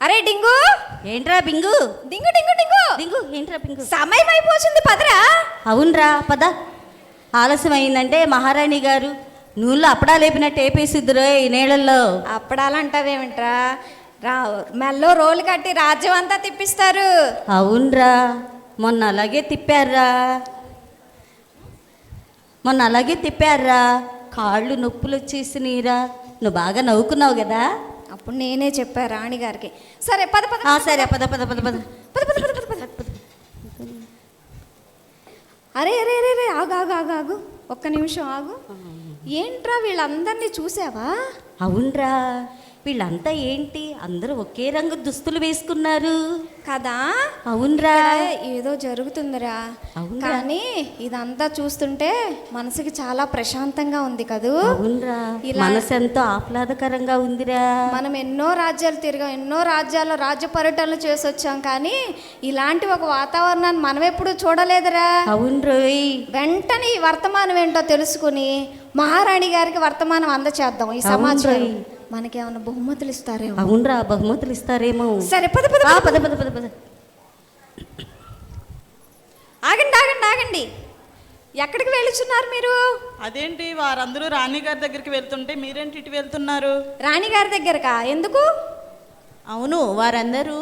అరే డింగు, ఏంట్రా బింగు? డింగు డింగు డింగు డింగు ఏంట్రా బింగు? సమయం అయిపోతుంది, పదరా. అవునరా పద. ఆలస్యం అయిందంటే మహారాణి గారు నూళ్ళు అప్పుడా లేపినట్టు ఏపేసిద్దురు ఈ నీళ్ళల్లో. అప్పుడాలంటావేమిట్రా, మెల్లో రోలు కట్టి రాజ్యం అంతా తిప్పిస్తారు. అవునరా, మొన్న అలాగే తిప్పారా, కాళ్ళు నొప్పులు వచ్చేసినీరా. నువ్వు బాగా నవ్వుకున్నావు కదా. అప్పుడు నేనే చెప్పా రాణి గారికి. సరే పద పద. సరే పద పద పద పద పద పద పద పద పద. అరే అరే అరే అరే ఆగు ఆగు ఆగు ఆగు, ఒక్క నిమిషం ఆగు. ఏంట్రా వీళ్ళందరినీ చూసావా? అవునరా, వీళ్ళంతా ఏంటి అందరూ ఒకే రంగు దుస్తులు వేసుకున్నారు కదా. అవునరా, ఏదో జరుగుతుందిరా. అవునరా. కానీ ఇదంతా చూస్తుంటే మనసుకి చాలా ప్రశాంతంగా ఉంది కదూ. అవునరా, మనసు ఎంతో ఆహ్లాదకరంగా ఉందిరా. మనం ఎన్నో రాజ్యాలు తిరిగాం, ఎన్నో రాజ్యాల్లో రాజ్య పర్యటనలు చేసి వచ్చాం, కానీ ఇలాంటి ఒక వాతావరణాన్ని మనం ఎప్పుడు చూడలేదురా. అవును రోయ్. వెంటనే ఈ వర్తమానం ఏంటో తెలుసుకుని మహారాణి గారికి వర్తమానం అందచేద్దాం. ఈ సమాచారం మనకేమైనా బహుమతులు ఇస్తారేమో. అవునరా, బహుమతులు ఇస్తారేమో. సరే పద పద పద పద పద పద. ఆగండి ఆగండి ఆగండి, ఎక్కడికి వెళ్తున్నారు మీరు? అదేంటి, వారందరూ రాణిగారి దగ్గరికి వెళ్తుంటే మీరేంటి ఇటు వెళ్తున్నారు? రాణిగారి దగ్గరకా? ఎందుకు? అవును, వారందరూ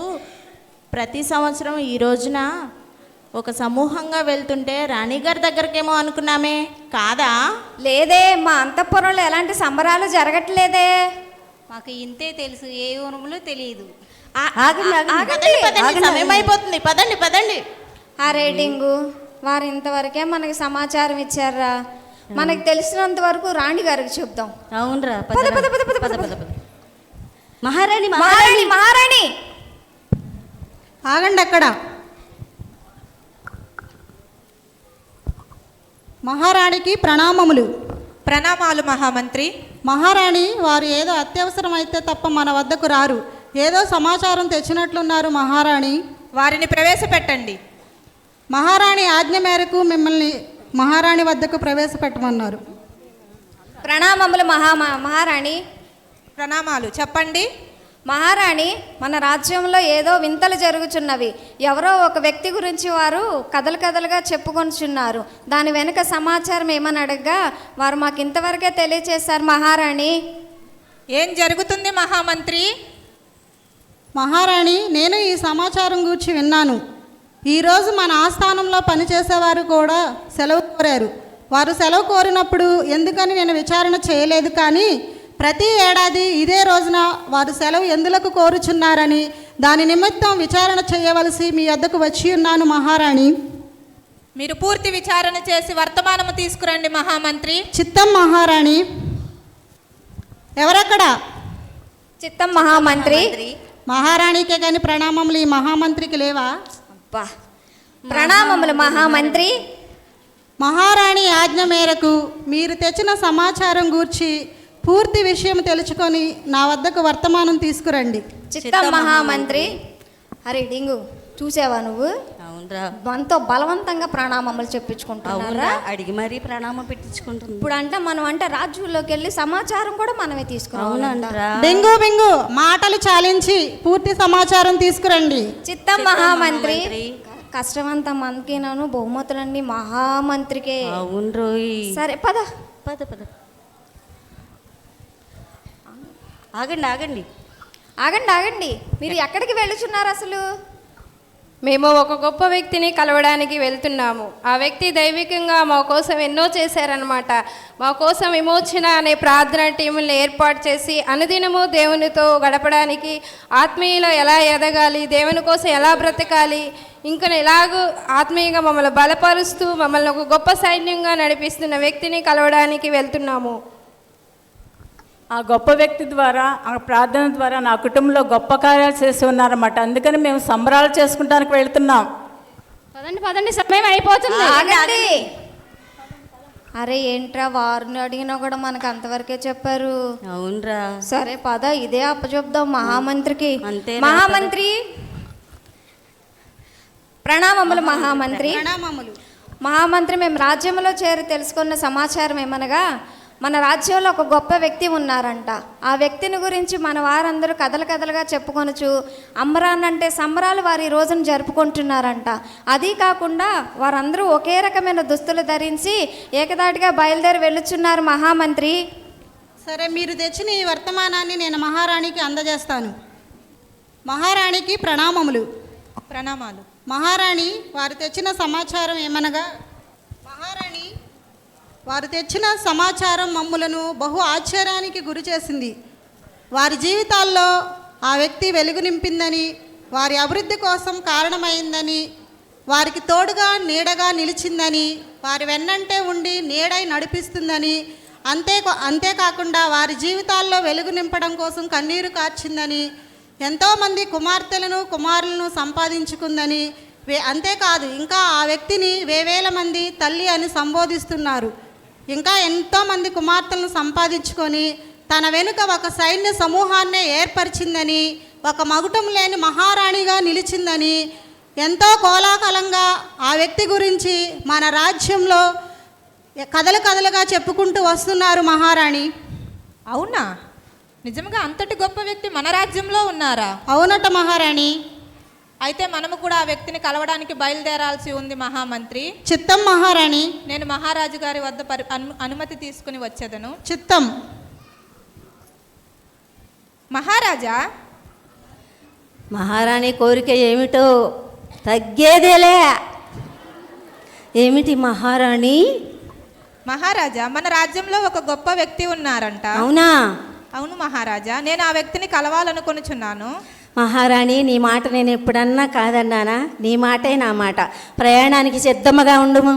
ప్రతి సంవత్సరం ఈ రోజున ఒక సమూహంగా వెళ్తుంటే రాణిగారి దగ్గరకేమో అనుకున్నామే, కాదా? లేదే, మా అంతఃపురంలో ఎలాంటి సంబరాలు జరగట్లేదే. మాకు ఇంతే తెలుసు, ఏ ఊరుములు తెలియదు. ఆగండి, సమయం అయిపోతుంది, పదండి పదండి. అరే డింగు, వారు ఇంతవరకే మనకి సమాచారం ఇచ్చారా. మనకి తెలిసినంత వరకు రాణి గారికి చెప్దాం. అవునరా, పద పద పద పద పద పద. మహారాణి మహారాణి మహారాణి ఆగండి అక్కడ. మహారాణికి ప్రణామములు. ప్రణామాలు మహామంత్రి. మహారాణి, వారు ఏదో అత్యవసరం అయితే తప్ప మన వద్దకు రారు. ఏదో సమాచారం తెచ్చినట్లున్నారు మహారాణి. వారిని ప్రవేశపెట్టండి. మహారాణి ఆజ్ఞ మేరకు మిమ్మల్ని మహారాణి వద్దకు ప్రవేశపెట్టమన్నారు. ప్రణామములు మహారాణి. ప్రణామాలు, చెప్పండి. మహారాణి, మన రాజ్యంలో ఏదో వింతలు జరుగుచున్నవి. ఎవరో ఒక వ్యక్తి గురించి వారు కథలు కథలుగా చెప్పుకొనిచున్నారు. దాని వెనుక సమాచారం ఏమని అడగగా వారు మాకు ఇంతవరకే తెలియచేశారు మహారాణి. ఏం జరుగుతుంది మహామంత్రి? మహారాణి, నేను ఈ సమాచారం గురించి విన్నాను. ఈరోజు మన ఆస్థానంలో పనిచేసేవారు కూడా సెలవు కోరారు. వారు సెలవు కోరినప్పుడు ఎందుకని నేను విచారణ చేయలేదు, కానీ ప్రతి ఏడాది ఇదే రోజున వారు సెలవు ఎందులకు కోరుచున్నారని దాని నిమిత్తం విచారణ చేయవలసి మీ వద్దకు వచ్చి ఉన్నాను మహారాణి. మీరు పూర్తి విచారణ చేసి వర్తమానము తీసుకురండి మహామంత్రి. చిత్తం మహారాణి. ఎవరక్కడ? చిత్తం మహామంత్రి. మహారాణికే కానీ ప్రణామములు ఈ మహామంత్రికి లేవా? ప్రణామములు మహామంత్రి. మహారాణి ఆజ్ఞ మేరకు మీరు తెచ్చిన సమాచారం గూర్చి పూర్తి విషయం తెలుసుకొని నా వద్దకు వర్తమానం తీసుకురండి. చిత్తం మహామంత్రి. అరే డింగు, చూసావా నువ్వు? అవునరా, మనతో బలవంతంగా ప్రణామములు చెప్పించుకుంటున్నారా? అడిగి మరీ ప్రణామం పెట్టించుకుంటుంది. ఇప్పుడు అంటే రాజ్యంలోకి వెళ్ళి సమాచారం కూడా మనమే తీసుకున్నాం. అవునంటరా. బెంగు బెంగు మాటలు చాలించి పూర్తి సమాచారం తీసుకురండి. చిత్తం మహామంత్రి. కష్టమంతా మనకేనాను, బహుమతులన్నీ మహామంత్రికే. అవును రోయ్. సరే పద పద పద. ఆగండి ఆగండి ఆగండి ఆగండి, మీరు ఎక్కడికి వెళ్తున్నారు అసలు? మేము ఒక గొప్ప వ్యక్తిని కలవడానికి వెళ్తున్నాము. ఆ వ్యక్తి దైవికంగా మా కోసం ఎన్నో చేశారనమాట. మా కోసం విమోచన అనే ప్రార్థన టీములను ఏర్పాటు చేసి అనుదినము దేవునితో గడపడానికి, ఆత్మీయులు ఎలా ఎదగాలి, దేవుని కోసం ఎలా బ్రతకాలి, ఇంకా ఎలాగూ ఆత్మీయంగా మమ్మల్ని బలపరుస్తూ మమ్మల్ని ఒక గొప్ప సైన్యంగా నడిపిస్తున్న వ్యక్తిని కలవడానికి వెళ్తున్నాము. ఆ గొప్ప వ్యక్తి ద్వారా, ఆ ప్రార్థన ద్వారా నా కుటుంబంలో గొప్ప కార్యాలు చేసి ఉన్నారన్నమాట. అందుకని మేము సంబరాలు చేసుకుంటానికి వెళ్తున్నాం. పదండి పదండి, సమయం అయిపోతుంది. ఆగండి. అరే ఏంట్రా, వారిని అడిగినా కూడా మనకు అంతవరకే చెప్పారు. అవునరా. సరే పద, ఇదే అప్పచెప్దాం మహామంత్రికి. అంతే. మహామంత్రి ప్రణామములు మహామంత్రి. ప్రణామములు. మహామంత్రి, మేము రాజ్యంలో చేరి తెలుసుకున్న సమాచారం ఏమనగా మన రాజ్యంలో ఒక గొప్ప వ్యక్తి ఉన్నారంట. ఆ వ్యక్తిని గురించి మన వారందరూ కథలు కథలుగా చెప్పుకొనుచు అంబరాన్నంటే సంబరాలు వారి ఈ రోజున జరుపుకుంటున్నారంట. అదీ కాకుండా వారందరూ ఒకే రకమైన దుస్తులు ధరించి ఏకదాటిగా బయలుదేరి వెళ్ళుచున్నారు మహామంత్రి. సరే, మీరు తెచ్చిన ఈ వర్తమానాన్ని నేను మహారాణికి అందజేస్తాను. మహారాణికి ప్రణామములు. ప్రణామాలు. మహారాణి, వారు తెచ్చిన సమాచారం ఏమనగా, మహారాణి, వారు తెచ్చిన సమాచారం మమ్ములను బహు ఆశ్చర్యానికి గురి చేసింది. వారి జీవితాల్లో ఆ వ్యక్తి వెలుగు నింపిందని, వారి అభివృద్ధి కోసం కారణమైందని, వారికి తోడుగా నీడగా నిలిచిందని, వారి వెన్నంటే ఉండి నీడై నడిపిస్తుందని, అంతేకాకుండా వారి జీవితాల్లో వెలుగు నింపడం కోసం కన్నీరు కార్చిందని, ఎంతోమంది కుమార్తెలను కుమారులను సంపాదించుకుందని, అంతేకాదు ఇంకా ఆ వ్యక్తిని వేవేల మంది తల్లి అని సంబోధిస్తున్నారు. ఇంకా ఎంతోమంది కుమార్తెలను సంపాదించుకొని తన వెనుక ఒక సైన్య సమూహాన్నే ఏర్పరిచిందని, ఒక మగుటం లేని మహారాణిగా నిలిచిందని ఎంతో కోలాహలంగా ఆ వ్యక్తి గురించి మన రాజ్యంలో కథలుగా చెప్పుకుంటూ వస్తున్నారు మహారాణి. అవునా? నిజంగా అంతటి గొప్ప వ్యక్తి మన రాజ్యంలో ఉన్నారా? అవునట మహారాణి. అయితే మనము కూడా ఆ వ్యక్తిని కలవడానికి బయలుదేరాల్సి ఉంది మహామంత్రి. చిత్తం మహారాణి. నేను మహారాజు గారి వద్ద అనుమతి తీసుకుని వచ్చేదను. చిత్తం. మహారాజా, మహారాణి కోరిక ఏమిటో తగ్గేదేలే. ఏమిటి మహారాణి? మహారాజా, మన రాజ్యంలో ఒక గొప్ప వ్యక్తి ఉన్నారంట. అవునా? అవును మహారాజా, నేను ఆ వ్యక్తిని కలవాలనుకొనుచున్నాను. మహారాణి, నీ మాట నేను ఎప్పుడన్నా కాదన్నానా? నీ మాటే నా మాట. ప్రయాణానికి సిద్ధముగా ఉండుము.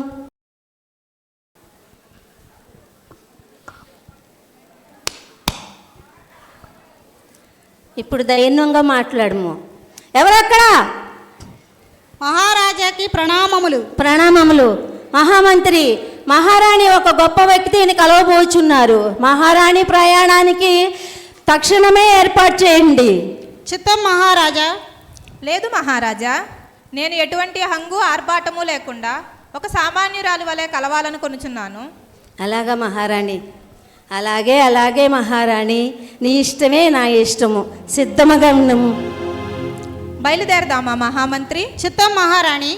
ఇప్పుడు దైన్యంగా మాట్లాడము. ఎవరక్కడ? మహారాజాకి ప్రణామములు. ప్రణామములు. మహామంత్రి, మహారాణి ఒక గొప్ప వ్యక్తిని కలవబోచున్నారు. మహారాణి ప్రయాణానికి తక్షణమే ఏర్పాటు చేయండి. చిత్తం మహారాజా. లేదు మహారాజా, నేను ఎటువంటి హంగు ఆర్భాటము లేకుండా ఒక సామాన్యురాలి వలె కలవాలనుకొనుచున్నాను. అలాగా మహారాణి? అలాగే మహారాణి, నీ ఇష్టమే నా ఇష్టము. సిద్ధముగా ఉన్నాము. బయలుదేరదామా మహామంత్రి? చిత్తం మహారాణి.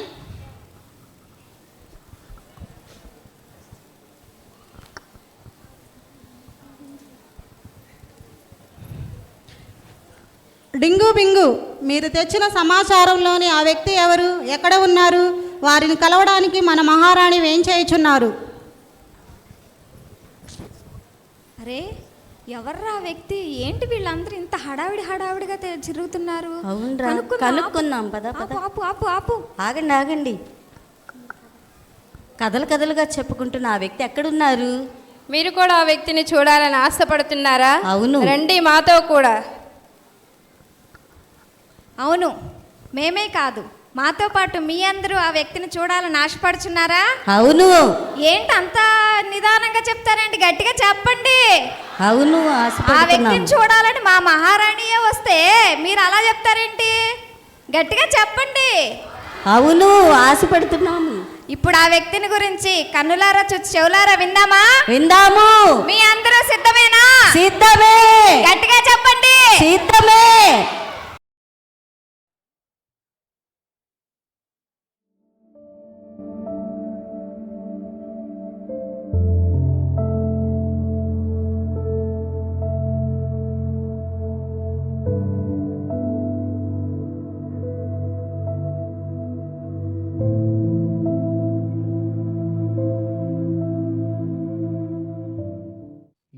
డింగు బింగు, మీరు తెచ్చిన సమాచారంలోని ఆ వ్యక్తి ఎవరు, ఎక్కడ ఉన్నారు? వారిని కలవడానికి మన మహారాణి ఏం చేయుచున్నారు? అరే, ఎవర్రా వ్యక్తి? ఏంటి వీళ్ళందరూ ఇంత హడావిడిగా తిరుగుతున్నారు? అవునరా, కనుక్కుందాం. పద పద. ఆపు ఆపు ఆపు. ఆగండి. కథలుగా చెప్పుకుంటున్న ఆ వ్యక్తి ఎక్కడున్నారు? మీరు కూడా ఆ వ్యక్తిని చూడాలని ఆశపడుతున్నారా? అవును. రండి మాతో కూడా. అవును, మేమే కాదు, మాతో పాటు మీ అందరూ ఆ వ్యక్తిని చూడాలని ఆశపడుచున్నారా? అవును. ఏంటి అంత నిదానంగా చెప్తారండి? గట్టిగా చెప్పండి. అవును, ఆ వ్యక్తిని చూడాలని మా మహారాణియే వస్తే మీరు అలా చెప్తారేంటి? గట్టిగా చెప్పండి. అవును, ఆశపడుతున్నాము. ఇప్పుడు ఆ వ్యక్తిని గురించి కన్నులారా చూసి చెవులారా విందాము. మీ అందరూ సిద్ధమేనా? సిద్ధమే. గట్టిగా చెప్పండి. సిద్ధమే.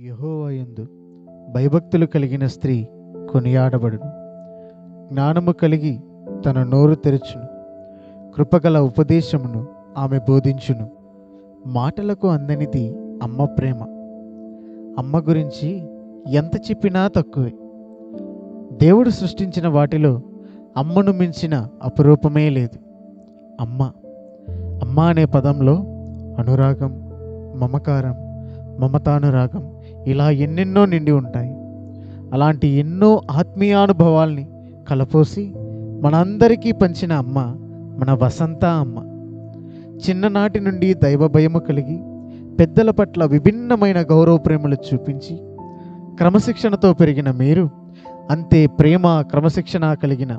యెహోవాయందు భయభక్తులు కలిగిన స్త్రీ కొనియాడబడును. జ్ఞానము కలిగి తన నోరు తెరచును. కృపగల ఉపదేశమును ఆమె బోధించును. మాటలకు అందనిది అమ్మ ప్రేమ. అమ్మ గురించి ఎంత చెప్పినా తక్కువే. దేవుడు సృష్టించిన వాటిలో అమ్మను మించిన అపురూపమే లేదు. అమ్మ అనే పదంలో అనురాగం, మమకారం, మమతానురాగం ఇలా ఎన్నెన్నో నిండి ఉంటాయి. అలాంటి ఎన్నో ఆత్మీయానుభవాల్ని కలపోసి మనందరికీ పంచిన అమ్మ మన వసంత అమ్మ. చిన్ననాటి నుండి దైవ భయము కలిగి పెద్దల పట్ల విభిన్నమైన గౌరవ ప్రేమలు చూపించి క్రమశిక్షణతో పెరిగిన మీరు అంతే ప్రేమ క్రమశిక్షణ కలిగిన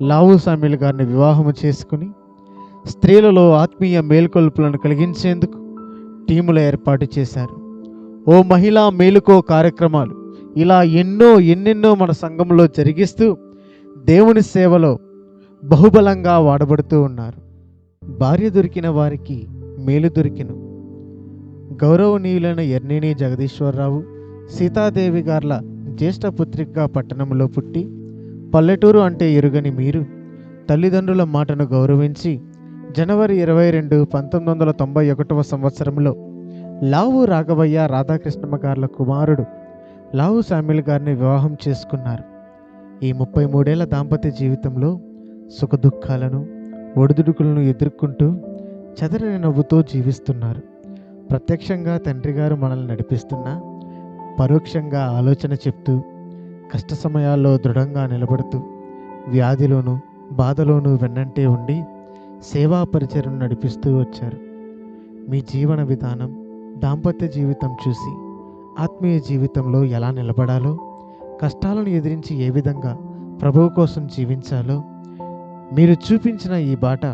లావు సామ్యుల్ గారిని వివాహము చేసుకుని స్త్రీలలో ఆత్మీయ మేల్కొల్పులను కలిగించేందుకు టీముల ఏర్పాటు చేశారు. ఓ మహిళా మేలుకో కార్యక్రమాలు ఇలా ఎన్నెన్నో మన సంఘంలో జరిగిస్తూ దేవుని సేవలో బహుబలంగా వాడబడుతూ ఉన్నారు. భార్య దొరికిన వారికి మేలు దొరికిను. గౌరవనీయులైన ఎర్నేని జగదీశ్వరరావు సీతాదేవి గార్ల జ్యేష్ఠ పుత్రికగా పట్టణంలో పుట్టి పల్లెటూరు అంటే ఎరుగని మీరు తల్లిదండ్రుల మాటను గౌరవించి జనవరి 22, 1991 సంవత్సరంలో లావు రాఘవయ్య రాధాకృష్ణమ్మ గార్ల కుమారుడు లావు సామ్యుల్ గారిని వివాహం చేసుకున్నారు. ఈ 33 ఏళ్ల దాంపత్య జీవితంలో సుఖదుఖాలను ఒడిదుడుకులను ఎదుర్కొంటూ చెదరని నవ్వుతో జీవిస్తున్నారు. ప్రత్యక్షంగా తండ్రి గారు మనల్ని నడిపిస్తున్నా పరోక్షంగా ఆలోచన చెప్తూ కష్ట సమయాల్లో దృఢంగా నిలబడుతూ వ్యాధిలోనూ బాధలోనూ వెన్నంటే ఉండి సేవా పరిచయం నడిపిస్తూ వచ్చారు. మీ జీవన విధానం దాంపత్య జీవితం చూసి ఆత్మీయ జీవితంలో ఎలా నిలబడాలో, కష్టాలను ఎదిరించి ఏ విధంగా ప్రభువు కోసం జీవించాలో మీరు చూపించిన ఈ బాట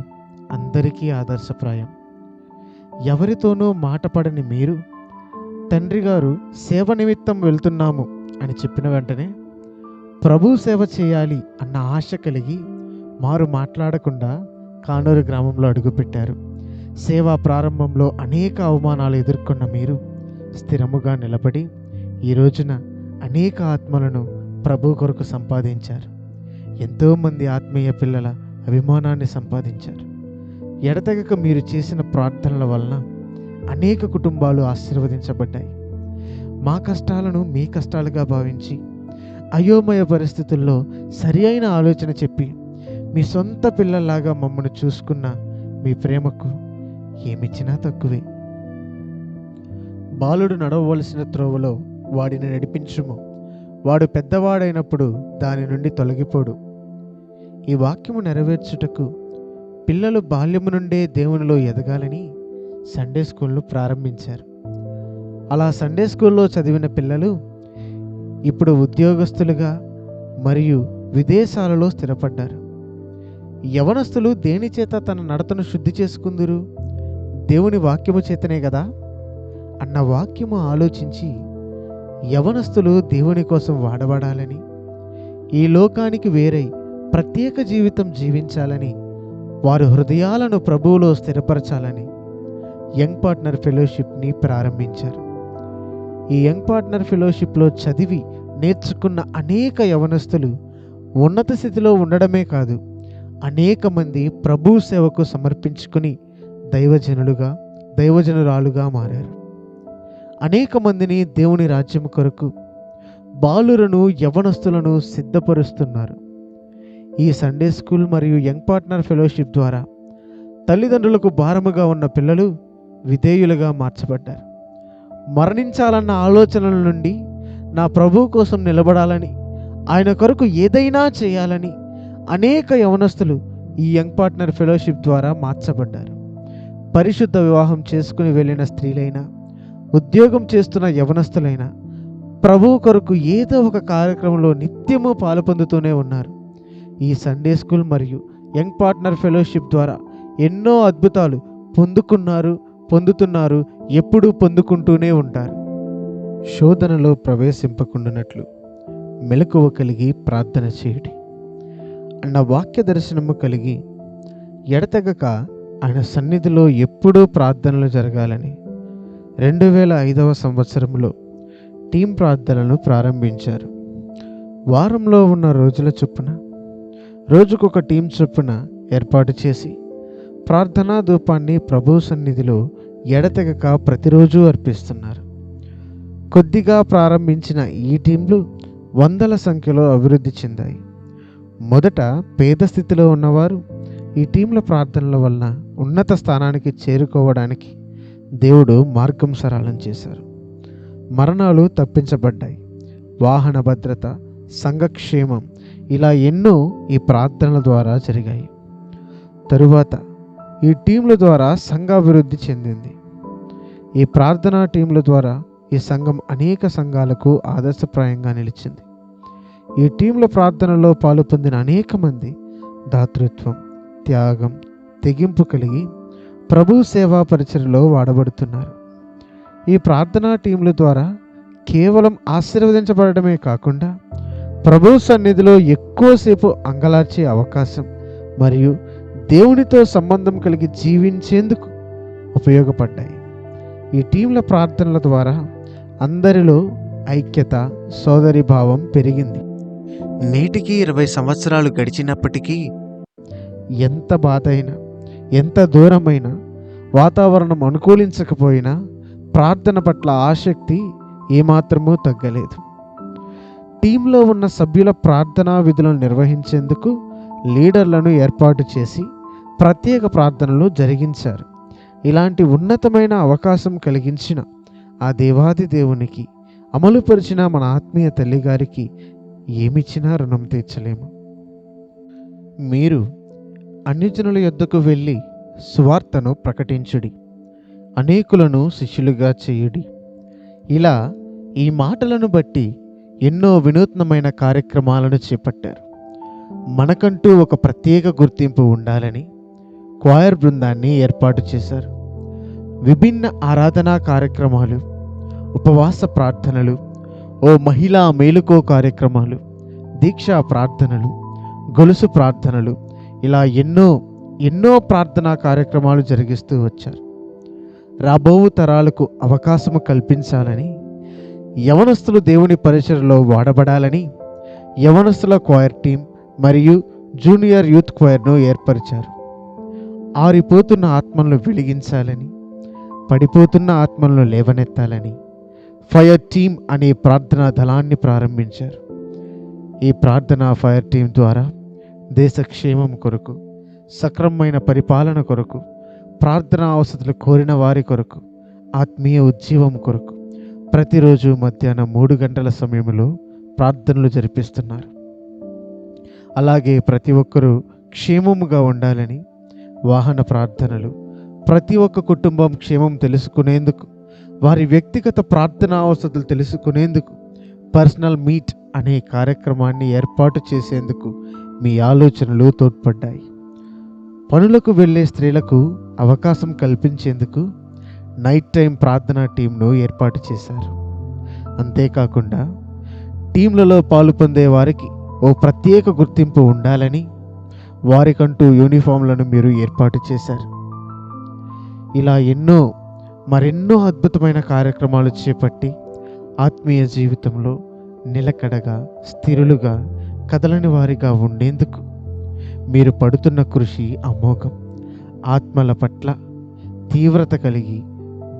అందరికీ ఆదర్శప్రాయం. ఎవరితోనూ మాట పడని మీరు తండ్రి గారు సేవ నిమిత్తం వెళ్తున్నాము అని చెప్పిన వెంటనే ప్రభు సేవ చేయాలి అన్న ఆశ కలిగి మారు మాట్లాడకుండా కానూరు గ్రామంలో అడుగుపెట్టారు. సేవా ప్రారంభంలో అనేక అవమానాలు ఎదుర్కొన్న మీరు స్థిరముగా నిలబడి ఈ రోజున అనేక ఆత్మలను ప్రభు కొరకు సంపాదించారు. ఎంతోమంది ఆత్మీయ పిల్లల అభిమానాన్ని సంపాదించారు. ఎడతెగక మీరు చేసిన ప్రార్థనల వలన అనేక కుటుంబాలు ఆశీర్వదించబడ్డాయి. మా కష్టాలను మీ కష్టాలుగా భావించి అయోమయ పరిస్థితుల్లో సరి అయిన ఆలోచన చెప్పి మీ సొంత పిల్లల్లాగా మమ్మల్ని చూసుకున్న మీ ప్రేమకు ఏమిచ్చినా తక్కువే. బాలుడు నడవవలసిన త్రోవలో వాడిని నడిపించుము, వాడు పెద్దవాడైనప్పుడు దాని నుండి తొలగిపోడు. ఈ వాక్యము నెరవేర్చుటకు పిల్లలు బాల్యము నుండే దేవునిలో ఎదగాలని సండే స్కూల్ను ప్రారంభించారు. అలా సండే స్కూల్లో చదివిన పిల్లలు ఇప్పుడు ఉద్యోగస్తులుగా మరియు విదేశాలలో స్థిరపడ్డారు. యవనస్తులు దేని చేత తన నడతను శుద్ధి చేసుకుందురు? దేవుని వాక్యము చేతనే కదా అన్న వాక్యము ఆలోచించి యవనస్తులు దేవుని కోసం వాడబడాలని, ఈ లోకానికి వేరై ప్రత్యేక జీవితం జీవించాలని, వారి హృదయాలను ప్రభువులో స్థిరపరచాలని యంగ్ పార్ట్నర్ ఫెలోషిప్ని ప్రారంభించారు. ఈ యంగ్ పార్ట్నర్ ఫెలోషిప్లో చదివి నేర్చుకున్న అనేక యవనస్తులు ఉన్నత స్థితిలో ఉండడమే కాదు, అనేక మంది ప్రభు సేవకు సమర్పించుకుని దైవజనురాలుగా మారారు. అనేక మందిని దేవుని రాజ్యం కొరకు బాలులను యవనస్తులను సిద్ధపరుస్తున్నారు. ఈ సండే స్కూల్ మరియు యంగ్ పార్ట్నర్ ఫెలోషిప్ ద్వారా తల్లిదండ్రులకు భారముగా ఉన్న పిల్లలు విధేయులుగా మార్చబడ్డారు. మరణించాలన్న ఆలోచనల నుండి నా ప్రభు కోసం నిలబడాలని, ఆయన కొరకు ఏదైనా చేయాలని అనేక యవనస్తులు ఈ యంగ్ పార్ట్నర్ ఫెలోషిప్ ద్వారా మార్చబడ్డారు. పరిశుద్ధ వివాహం చేసుకుని వెళ్ళిన స్త్రీలైనా, ఉద్యోగం చేస్తున్న యవనస్తులైనా ప్రభువు కొరకు ఏదో ఒక కార్యక్రమంలో నిత్యము పాలుపొందుతూనే ఉన్నారు. ఈ సండే స్కూల్ మరియు యంగ్ పార్ట్నర్ ఫెలోషిప్ ద్వారా ఎన్నో అద్భుతాలు పొందుతున్నారు, ఎప్పుడూ పొందుకుంటూనే ఉంటారు. శోధనలో ప్రవేశింపకుండానట్లు మెలకువ కలిగి ప్రార్థన చేయుడి అన్న వాక్య దర్శనము కలిగి ఎడతెగక ఆయన సన్నిధిలో ఎప్పుడూ ప్రార్థనలు జరగాలని 2005వ సంవత్సరంలో టీం ప్రార్థనలను ప్రారంభించారు. వారంలో ఉన్న రోజుల చొప్పున రోజుకొక టీం చొప్పున ఏర్పాటు చేసి ప్రార్థనా ధూపాన్ని ప్రభు సన్నిధిలో ఎడతెగక ప్రతిరోజు అర్పిస్తున్నారు. కొద్దిగా ప్రారంభించిన ఈ టీంలు వందల సంఖ్యలో అభివృద్ధి చెందాయి. మొదట పేద స్థితిలో ఉన్నవారు ఈ టీంల ప్రార్థనల వలన ఉన్నత స్థానానికి చేరుకోవడానికి దేవుడు మార్గం సరళం చేశారు. మరణాలు తప్పించబడ్డాయి. వాహన భద్రత, సంఘక్షేమం ఇలా ఎన్నో ఈ ప్రార్థనల ద్వారా జరిగాయి. తరువాత ఈ టీంల ద్వారా సంఘాభివృద్ధి చెందింది. ఈ ప్రార్థనా టీంల ద్వారా ఈ సంఘం అనేక సంఘాలకు ఆదర్శప్రాయంగా నిలిచింది. ఈ టీంల ప్రార్థనలో పాలు పొందిన అనేక మంది దాతృత్వం, త్యాగం, తెగింపు కలిగి ప్రభు సేవా పరిచర్యలో వాడబడుతున్నారు. ఈ ప్రార్థనా టీంల ద్వారా కేవలం ఆశీర్వదించబడమే కాకుండా ప్రభు సన్నిధిలో ఎక్కువసేపు అంగలార్చే అవకాశం మరియు దేవునితో సంబంధం కలిగి జీవించేందుకు ఉపయోగపడ్డాయి. ఈ టీంల ప్రార్థనల ద్వారా అందరిలో ఐక్యత, సోదరి భావం పెరిగింది. నేటికి 20 సంవత్సరాలు గడిచినప్పటికీ ఎంత బాధ అయినా, ఎంత దూరమైనా, వాతావరణం అనుకూలించకపోయినా ప్రార్థన పట్ల ఆసక్తి ఏమాత్రమూ తగ్గలేదు. టీంలో ఉన్న సభ్యుల ప్రార్థనా విధులను నిర్వహించేందుకు లీడర్లను ఏర్పాటు చేసి ప్రత్యేక ప్రార్థనలు జరిగించారు. ఇలాంటి ఉన్నతమైన అవకాశం కలిగించిన ఆ దేవాది దేవునికి, అమలుపరిచిన మన ఆత్మీయ తల్లిగారికి ఏమిచ్చినా రుణం తీర్చలేము. మీరు అన్యజనుల యొద్దకు వెళ్ళి సువార్తను ప్రకటించుడి, అనేకులను శిష్యులుగా చేయుడి. ఇలా ఈ మాటలను బట్టి ఎన్నో వినూత్నమైన కార్యక్రమాలను చేపట్టారు. మనకంటూ ఒక ప్రత్యేక గుర్తింపు ఉండాలని క్వాయర్ బృందాన్ని ఏర్పాటు చేశారు. విభిన్న ఆరాధనా కార్యక్రమాలు, ఉపవాస ప్రార్థనలు, ఓ మహిళా మేలుకో కార్యక్రమాలు, దీక్షా ప్రార్థనలు, గొలుసు ప్రార్థనలు, ఇలా ఎన్నో ప్రార్థనా కార్యక్రమాలు జరిగిస్తూ వచ్చారు. రాబో తరాలకు అవకాశము కల్పించాలని, యవనస్తులు దేవుని పరిచర్యలో వాడబడాలని యవనస్తుల క్వైర్ టీం మరియు జూనియర్ యూత్ క్వైర్ను ఏర్పరిచారు. ఆరిపోతున్న ఆత్మలను వెలిగించాలని, పడిపోతున్న ఆత్మలను లేవనెత్తాలని ఫైర్ టీం అనే ప్రార్థనా దళాన్ని ప్రారంభించారు. ఈ ప్రార్థనా ఫైర్ టీం ద్వారా దేశ క్షేమం కొరకు, సక్రమమైన పరిపాలన కొరకు, ప్రార్థనా అవసరాలు కోరిన వారి కొరకు, ఆత్మీయ ఉజ్జీవం కొరకు ప్రతిరోజు మధ్యాహ్నం 3 గంటల సమయంలో ప్రార్థనలు జరిపిస్తున్నారు. అలాగే ప్రతి ఒక్కరూ క్షేమముగా ఉండాలని వాహన ప్రార్థనలు, ప్రతి ఒక్క కుటుంబం క్షేమం తెలుసుకునేందుకు, వారి వ్యక్తిగత ప్రార్థనా అవసరాలు తెలుసుకునేందుకు పర్సనల్ మీట్ అనే కార్యక్రమాన్ని ఏర్పాటు చేసేందుకు మీ ఆలోచనలు తోడ్పడ్డాయి. పనులకు వెళ్ళే స్త్రీలకు అవకాశం కల్పించేందుకు నైట్ టైం ప్రార్థనా టీంను ఏర్పాటు చేశారు. అంతేకాకుండా టీంలలో పాలు పొందే వారికి ఓ ప్రత్యేక గుర్తింపు ఉండాలని వారికంటూ యూనిఫామ్లను మీరు ఏర్పాటు చేశారు. ఇలా మరెన్నో అద్భుతమైన కార్యక్రమాలు చేపట్టి ఆత్మీయ జీవితంలో నిలకడగా, స్థిరులుగా, కదలని వారిగా ఉండేందుకు మీరు పడుతున్న కృషి అమోఘం. ఆత్మల పట్ల తీవ్రత కలిగి,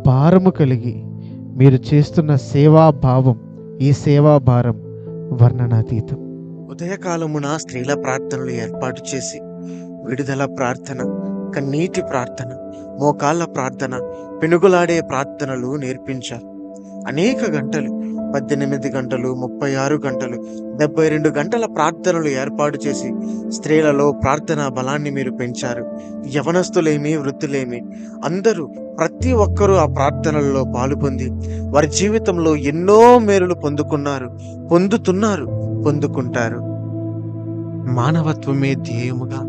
భారము కలిగి మీరు చేస్తున్న సేవాభావం, ఈ సేవాభారం వర్ణనాతీతం. ఉదయకాలమున స్త్రీల ప్రార్థనలు ఏర్పాటు చేసి విడుదల ప్రార్థన, కన్నీటి ప్రార్థన, మోకాళ్ళ ప్రార్థన, పెనుగులాడే ప్రార్థనలు నేర్పించారు. అనేక గంటలు, 18 గంటలు, 36 గంటలు, 72 గంటల ప్రార్థనలు ఏర్పాటు చేసి స్త్రీలలో ప్రార్థనా బలాన్ని మీరు పెంచారు. యవనస్తులేమి, వృద్ధులేమి అందరూ, ప్రతి ఒక్కరూ ఆ ప్రార్థనలలో పాలు పొంది వారి జీవితంలో ఎన్నో మేలులు పొందుకుంటారు. మానవత్వమే ధ్యేయముగా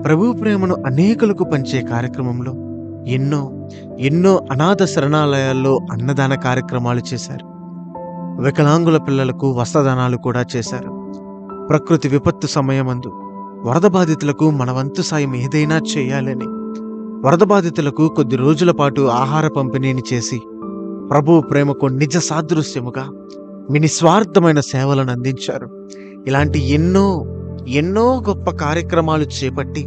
ప్రభు ప్రేమను అనేకులకు పంచే కార్యక్రమంలో ఎన్నో అనాథ శరణాలయాల్లో అన్నదాన కార్యక్రమాలు చేశారు. వికలాంగుల పిల్లలకు వస్త్రదానాలు కూడా చేశారు. ప్రకృతి విపత్తు సమయమందు వరద బాధితులకు మన వంతు సాయం ఏదైనా చేయాలని వరద బాధితులకు కొద్ది రోజుల పాటు ఆహార పంపిణీని చేసి ప్రభు ప్రేమకు నిజ సాదృశ్యముగా మీ నిస్వార్థమైన సేవలను అందించారు. ఇలాంటి ఎన్నో గొప్ప కార్యక్రమాలు చేపట్టి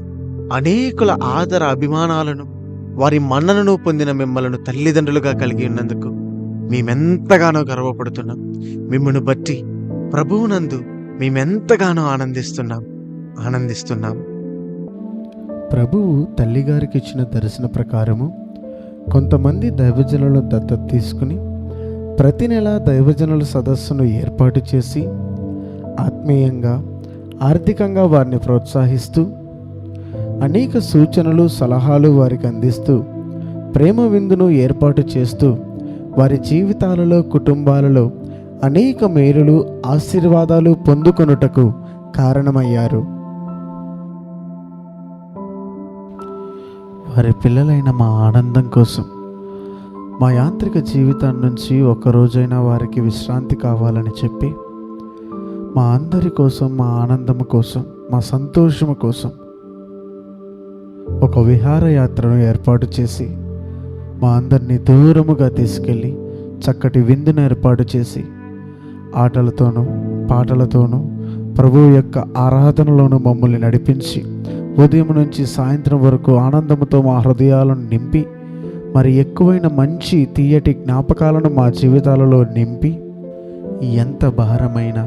అనేకుల ఆదర అభిమానాలను, వారి మన్ననను పొందిన మిమ్మలను తల్లిదండ్రులుగా కలిగి ఉన్నందుకు మేమెంతగానో గర్వపడుతున్నాం. మిమ్మల్ని బట్టి ప్రభువునందు మేమెంతగానో ఆనందిస్తున్నాం. ప్రభువు తల్లిగారికి ఇచ్చిన దర్శన ప్రకారము కొంతమంది దైవజనులను దత్తత తీసుకుని ప్రతి నెల దైవజనుల సదస్సును ఏర్పాటు చేసి ఆత్మీయంగా, ఆర్థికంగా వారిని ప్రోత్సహిస్తూ అనేక సూచనలు, సలహాలు వారికి అందిస్తూ ప్రేమ విందును ఏర్పాటు చేస్తూ వారి జీవితాలలో కుటుంబాలలో అనేక మేలులు ఆశీర్వాదాలు పొందుకొనుటకు కారణమయ్యారు. వారి పిల్లలైన మా ఆనందం కోసం, మా యాంత్రిక జీవితం నుంచి ఒక్కరోజైనా వారికి విశ్రాంతి కావాలని చెప్పి మా అందరి కోసం, మా ఆనందం కోసం, మా సంతోషము కోసం ఒక విహారయాత్రను ఏర్పాటు చేసి మా అందరినీ దూరముగా తీసుకెళ్ళి చక్కటి విందును ఏర్పాటు చేసి ఆటలతోనూ పాటలతోనూ ప్రభువు యొక్క ఆరాధనలోనూ మమ్మల్ని నడిపించి ఉదయం నుంచి సాయంత్రం వరకు ఆనందంతో మా హృదయాలను నింపి మరి ఎక్కువైన మంచి తీయటి జ్ఞాపకాలను మా జీవితాలలో నింపి ఎంత భారమైనా,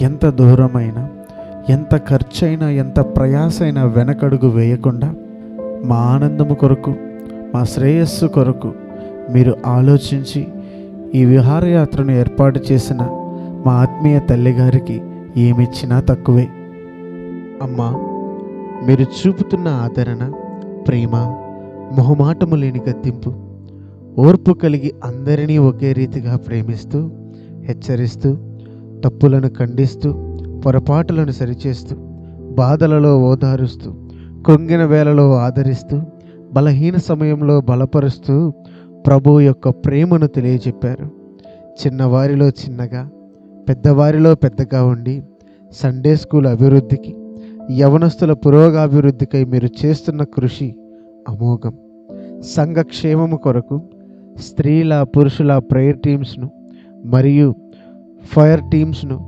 ఎంత దూరమైనా, ఎంత ఖర్చైనా, ఎంత ప్రయాసైనా వెనకడుగు వేయకుండా మా ఆనందము కొరకు, మా శ్రేయస్సు కొరకు మీరు ఆలోచించి ఈ విహారయాత్రను ఏర్పాటు చేసిన మా ఆత్మీయ తల్లిగారికి ఏమిచ్చినా తక్కువే. అమ్మా, మీరు చూపుతున్న ఆదరణ, ప్రేమ, మొహమాటము లేని గద్దింపు, ఓర్పు కలిగి అందరినీ ఒకే రీతిగా ప్రేమిస్తూ, హెచ్చరిస్తూ, తప్పులను ఖండిస్తూ, పొరపాటులను సరిచేస్తూ, బాధలలో ఓదారుస్తూ, కృంగిన వేళలో ఆదరిస్తూ, బలహీన సమయంలో బలపరుస్తూ ప్రభువు యొక్క ప్రేమను తెలియజెప్పారు. చిన్నవారిలో చిన్నగా, పెద్దవారిలో పెద్దగా ఉండి సండే స్కూల్ అభివృద్ధికి, యవనస్తుల పురోగాభివృద్ధికై మీరు చేస్తున్న కృషి అమోఘం. సంఘక్షేమము కొరకు స్త్రీల, పురుషుల ప్రేయర్ టీమ్స్ను మరియు ఫైర్ టీమ్స్ను,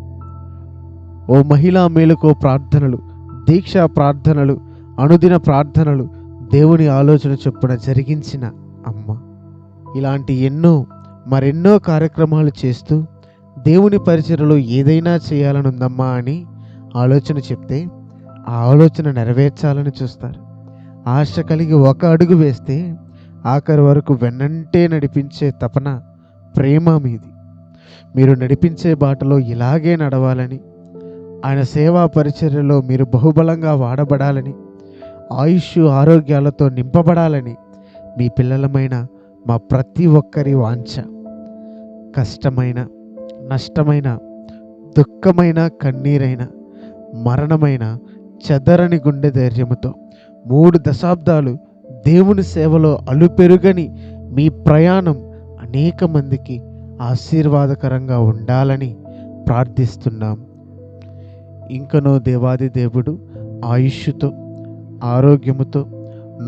ఓ మహిళా మేలుకో ప్రార్థనలు, దీక్షా ప్రార్థనలు, అనుదిన ప్రార్థనలు దేవుని ఆలోచన చొప్పున జరిగించిన అమ్మ, ఇలాంటి మరెన్నో కార్యక్రమాలు చేస్తూ దేవుని పరిచర్యలో ఏదైనా చేయాలనుందమ్మా అని ఆలోచన చెప్తే ఆ ఆలోచన నెరవేర్చాలని చూస్తారు. ఆశ కలిగి ఒక అడుగు వేస్తే ఆఖరి వరకు వెన్నంటే నడిపించే తపన, ప్రేమ మీది. మీరు నడిపించే బాటలో ఇలాగే నడవాలని, ఆయన సేవా పరిచర్యలో మీరు బహుబలంగా వాడబడాలని, ఆయుష్ ఆరోగ్యాలతో నింపబడాలని మీ పిల్లలమైన మా ప్రతి ఒక్కరి వాంఛ. కష్టమైన, నష్టమైన, దుఃఖమైన, కన్నీరైన, మరణమైన చెదరని గుండె ధైర్యముతో 3 దశాబ్దాలు దేవుని సేవలో అలుపెరుగని మీ ప్రయాణం అనేక మందికి ఆశీర్వాదకరంగా ఉండాలని ప్రార్థిస్తున్నాం. ఇంకనో దేవాది దేవుడు ఆయుష్తో, ఆరోగ్యముతో,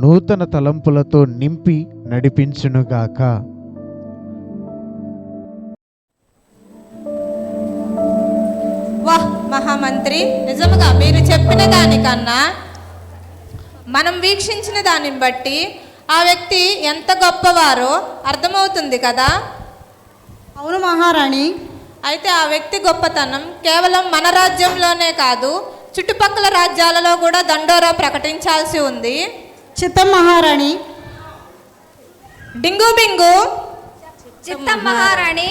నూతన తలంపులతో నింపి నడిపించునుగాక. వాహ్ మహామంత్రి, నిజముగా మీరు చెప్పిన దానికన్నా మనం వీక్షించిన దానిని బట్టి ఆ వ్యక్తి ఎంత గొప్పవారో అర్థమవుతుంది కదా. అవును మహారాణి. అయితే ఆ వ్యక్తి గొప్పతనం కేవలం మన రాజ్యంలోనే కాదు, చుట్టుపక్కల రాజ్యాలలో కూడా దండోరా ప్రకటించాల్సి ఉంది. చిత్తం మహారాణి. డింగు బింగు. చిత్తం మహారాణి.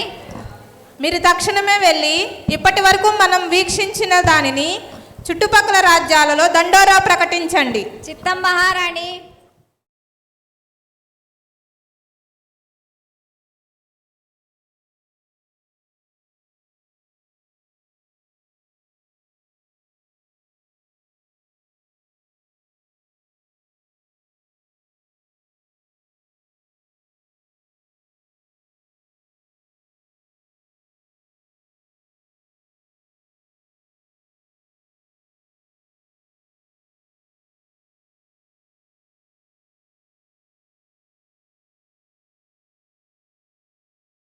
మీరు తక్షణమే వెళ్ళి ఇప్పటి వరకు మనం వీక్షించిన దానిని చుట్టుపక్కల రాజ్యాలలో దండోరా ప్రకటించండి. చిత్తం మహారాణి.